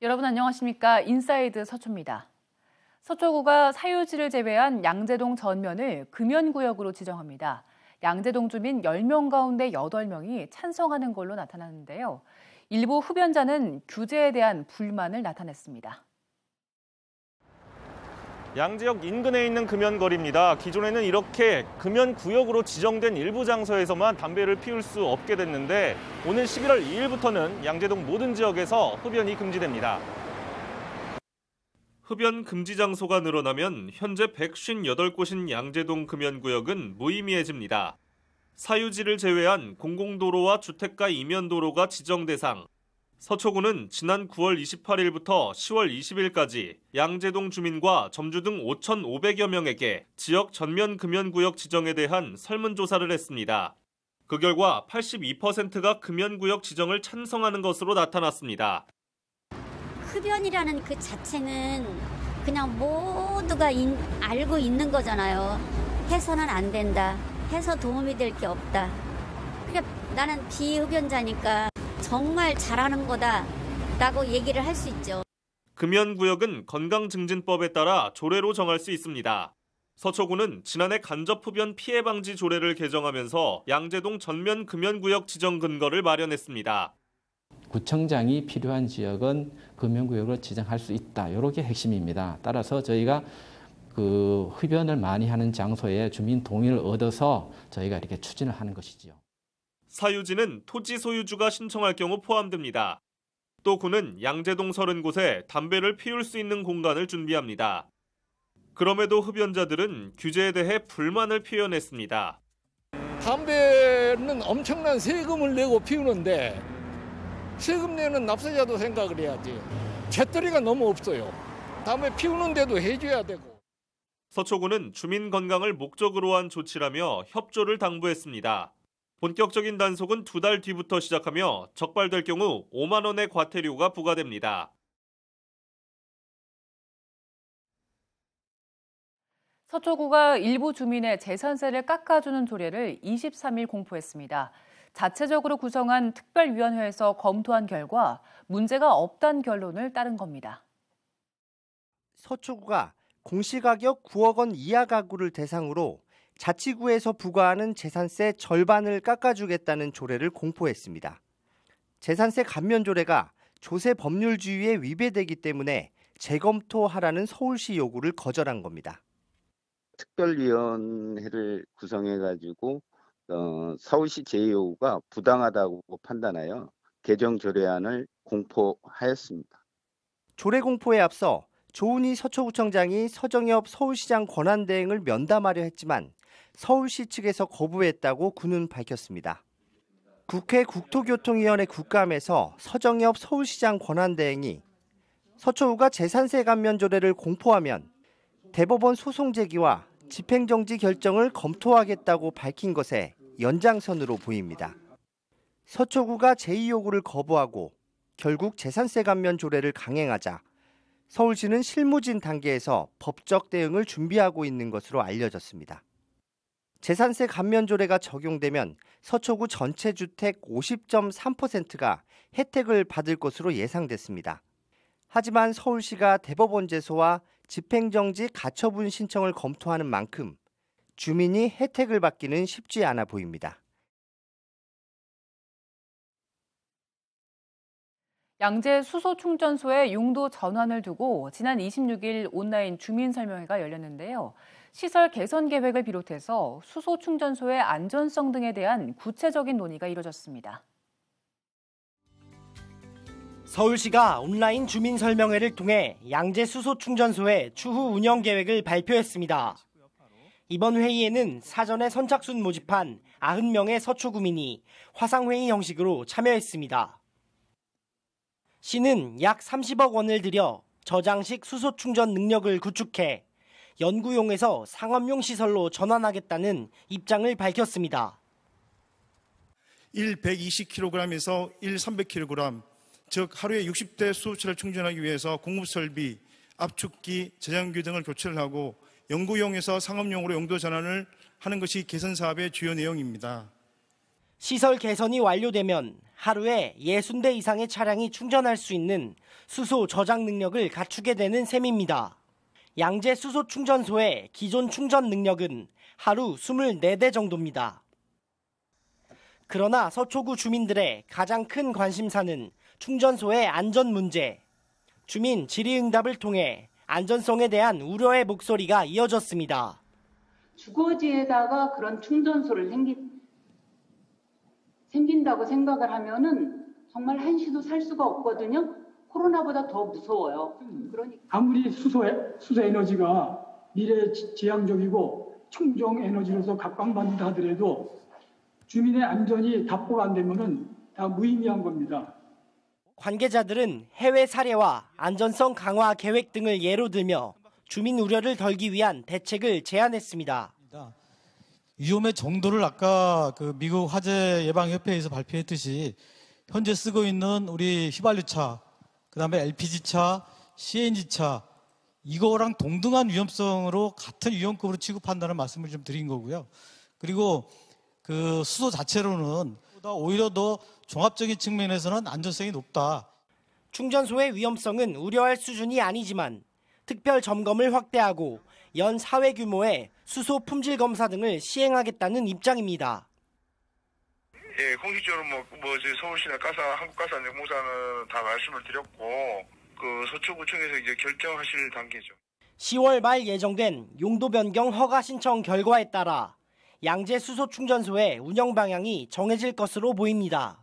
여러분 안녕하십니까? 인사이드 서초입니다. 서초구가 사유지를 제외한 양재동 전면을 금연구역으로 지정합니다. 양재동 주민 10명 가운데 8명이 찬성하는 걸로 나타났는데요. 일부 흡연자는 규제에 대한 불만을 나타냈습니다. 양재역 인근에 있는 금연거리입니다. 기존에는 이렇게 금연구역으로 지정된 일부 장소에서만 담배를 피울 수 없게 됐는데 오늘 11월 2일부터는 양재동 모든 지역에서 흡연이 금지됩니다. 흡연 금지 장소가 늘어나면 현재 158곳인 양재동 금연구역은 무의미해집니다. 사유지를 제외한 공공도로와 주택가 이면도로가 지정 대상. 서초구는 지난 9월 28일부터 10월 20일까지 양재동 주민과 점주 등 5,500여 명에게 지역 전면 금연구역 지정에 대한 설문조사를 했습니다. 그 결과 82%가 금연구역 지정을 찬성하는 것으로 나타났습니다. 흡연이라는 그 자체는 그냥 모두가 알고 있는 거잖아요. 해서는 안 된다. 해서 도움이 될 게 없다. 그러니까 나는 비흡연자니까 정말 잘하는 거다라고 얘기를 할 수 있죠. 금연구역은 건강증진법에 따라 조례로 정할 수 있습니다. 서초구는 지난해 간접흡연 피해 방지 조례를 개정하면서 양재동 전면 금연구역 지정 근거를 마련했습니다. 구청장이 필요한 지역은 금연구역으로 지정할 수 있다. 이렇게 핵심입니다. 따라서 저희가 흡연을 많이 하는 장소에 주민 동의를 얻어서 저희가 이렇게 추진을 하는 것이죠. 사유지는 토지 소유주가 신청할 경우 포함됩니다. 또 구는 양재동 30곳에 담배를 피울 수 있는 공간을 준비합니다. 그럼에도 흡연자들은 규제에 대해 불만을 표현했습니다. 담배는 엄청난 세금을 내고 피우는데 세금 내는 납세자도 생각을 해야지. 재떨이가 너무 없어요. 담배 피우는데도 해줘야 되고. 서초구는 주민 건강을 목적으로 한 조치라며 협조를 당부했습니다. 본격적인 단속은 2달 뒤부터 시작하며 적발될 경우 5만 원의 과태료가 부과됩니다. 서초구가 일부 주민의 재산세를 깎아주는 조례를 23일 공포했습니다. 자체적으로 구성한 특별위원회에서 검토한 결과 문제가 없다는 결론을 따른 겁니다. 서초구가 공시가격 9억 원 이하 가구를 대상으로 자치구에서 부과하는 재산세 절반을 깎아주겠다는 조례를 공포했습니다. 재산세 감면 조례가 조세 법률주의에 위배되기 때문에 재검토하라는 서울시 요구를 거절한 겁니다. 특별위원회를 구성해가지고 서울시 제2요구가 부당하다고 판단하여 개정 조례안을 공포하였습니다. 조례 공포에 앞서 조은희 서초구청장이 서정엽 서울시장 권한대행을 면담하려 했지만 서울시 측에서 거부했다고 구는 밝혔습니다. 국회 국토교통위원회 국감에서 서정엽 서울시장 권한대행이 서초구가 재산세 감면 조례를 공포하면 대법원 소송 제기와 집행정지 결정을 검토하겠다고 밝힌 것에 연장선으로 보입니다. 서초구가 제2요구를 거부하고 결국 재산세 감면 조례를 강행하자 서울시는 실무진 단계에서 법적 대응을 준비하고 있는 것으로 알려졌습니다. 재산세 감면 조례가 적용되면 서초구 전체 주택 50.3%가 혜택을 받을 것으로 예상됐습니다. 하지만 서울시가 대법원 제소와 집행정지 가처분 신청을 검토하는 만큼 주민이 혜택을 받기는 쉽지 않아 보입니다. 양재 수소충전소의 용도 전환을 두고 지난 26일 온라인 주민설명회가 열렸는데요. 시설 개선 계획을 비롯해서 수소충전소의 안전성 등에 대한 구체적인 논의가 이뤄졌습니다. 서울시가 온라인 주민설명회를 통해 양재 수소충전소의 추후 운영 계획을 발표했습니다. 이번 회의에는 사전에 선착순 모집한 90명의 서초구민이 화상회의 형식으로 참여했습니다. 시는 약 30억 원을 들여 저장식 수소충전 능력을 구축해 연구용에서 상업용 시설로 전환하겠다는 입장을 밝혔습니다. 1 120kg에서 1 300kg, 즉 하루에 60대 수소차를 충전하기 위해서 공급설비, 압축기, 저장기 등을 교체를 하고 연구용에서 상업용으로 용도 전환을 하는 것이 개선 사업의 주요 내용입니다. 시설 개선이 완료되면 하루에 60대 이상의 차량이 충전할 수 있는 수소 저장 능력을 갖추게 되는 셈입니다. 양재 수소 충전소의 기존 충전 능력은 하루 24대 정도입니다. 그러나 서초구 주민들의 가장 큰 관심사는 충전소의 안전 문제. 주민 질의응답을 통해 안전성에 대한 우려의 목소리가 이어졌습니다. 주거지에다가 그런 충전소를 생긴다고 생각을 하면은 정말 한시도 살 수가 없거든요. 코로나보다 더 무서워요. 그러니까 아무리 수소 에너지가 미래지향적이고 청정 에너지로서 각광받는다 하더라도 주민의 안전이 답보가 안 되면은 다 무의미한 겁니다. 관계자들은 해외 사례와 안전성 강화 계획 등을 예로 들며 주민 우려를 덜기 위한 대책을 제안했습니다. 위험의 정도를 아까 미국 화재 예방협회에서 발표했듯이 현재 쓰고 있는 우리 휘발유차, 그다음에 LPG차, CNG차 이거랑 동등한 위험성으로 같은 위험급으로 취급한다는 말씀을 좀 드린 거고요. 그리고 그 수소 자체로는 오히려 더 종합적인 측면에서는 안전성이 높다. 충전소의 위험성은 우려할 수준이 아니지만 특별 점검을 확대하고 연 사회 규모의 수소 품질 검사 등을 시행하겠다는 입장입니다. 예, 공식적으로 저희 서울시나 한국가스안전공사는 다 말씀을 드렸고 서초구청에서 이제 결정하실 단계죠. 10월 말 예정된 용도 변경 허가 신청 결과에 따라 양재 수소 충전소의 운영 방향이 정해질 것으로 보입니다.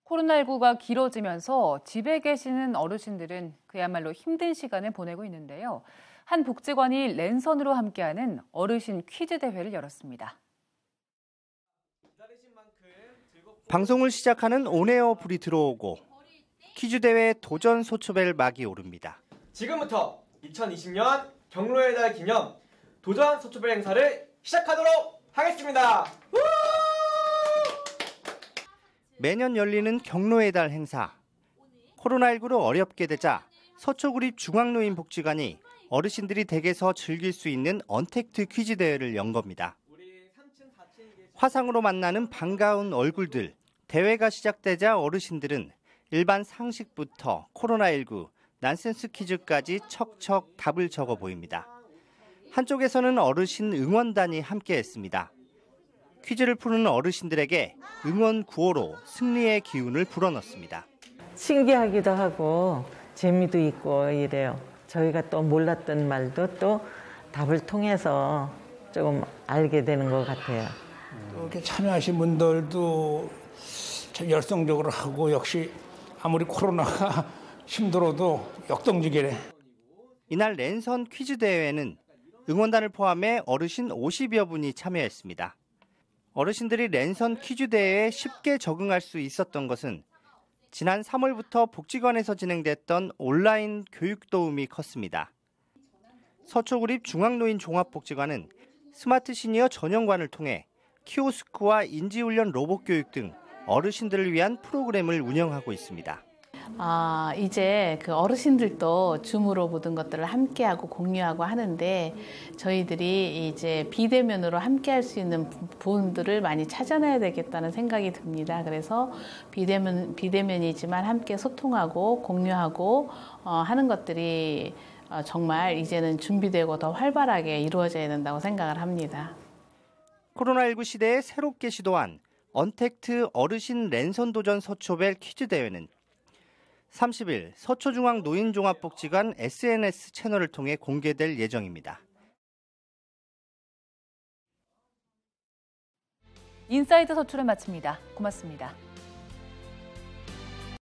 코로나19가 길어지면서 집에 계시는 어르신들은 그야말로 힘든 시간을 보내고 있는데요. 한 복지관이 랜선으로 함께하는 어르신 퀴즈 대회를 열었습니다. 방송을 시작하는 온에어 불이 들어오고 퀴즈 대회 도전 소초벨 막이 오릅니다. 지금부터 2020년 경로의 달 기념 도전 소초벨 행사를 시작하도록 하겠습니다. 매년 열리는 경로의 달 행사. 코로나19로 어렵게 되자 서초구립 중앙노인복지관이 어르신들이 댁에서 즐길 수 있는 언택트 퀴즈 대회를 연 겁니다. 화상으로 만나는 반가운 얼굴들. 대회가 시작되자 어르신들은 일반 상식부터 코로나19, 난센스 퀴즈까지 척척 답을 적어 보입니다. 한쪽에서는 어르신 응원단이 함께했습니다. 퀴즈를 푸는 어르신들에게 응원 구호로 승리의 기운을 불어넣습니다. 신기하기도 하고 재미도 있고 이래요. 저희가 또 몰랐던 말도 또 답을 통해서 조금 알게 되는 것 같아요. 이렇게 참여하신 분들도 참 열성적으로 하고 역시 아무리 코로나가 힘들어도 역동적이래. 이날 랜선 퀴즈 대회에는 응원단을 포함해 어르신 50여 분이 참여했습니다. 어르신들이 랜선 퀴즈 대회에 쉽게 적응할 수 있었던 것은 지난 3월부터 복지관에서 진행됐던 온라인 교육 도움이 컸습니다. 서초구립 중앙노인 종합복지관은 스마트 시니어 전용관을 통해 키오스크와 인지훈련 로봇 교육 등 어르신들을 위한 프로그램을 운영하고 있습니다. 이제 그 어르신들도 줌으로 모든 것들을 함께하고 공유하고 하는데 저희들이 이제 비대면으로 함께할 수 있는 부분들을 많이 찾아내야 되겠다는 생각이 듭니다. 그래서 비대면이지만 함께 소통하고 공유하고 하는 것들이 정말 이제는 준비되고 더 활발하게 이루어져야 된다고 생각을 합니다. 코로나19 시대에 새롭게 시도한 언택트 어르신 랜선 도전 서초벨 퀴즈 대회는 30일 서초중앙노인종합복지관 SNS 채널을 통해 공개될 예정입니다. 인사이드 서초를 마칩니다. 고맙습니다.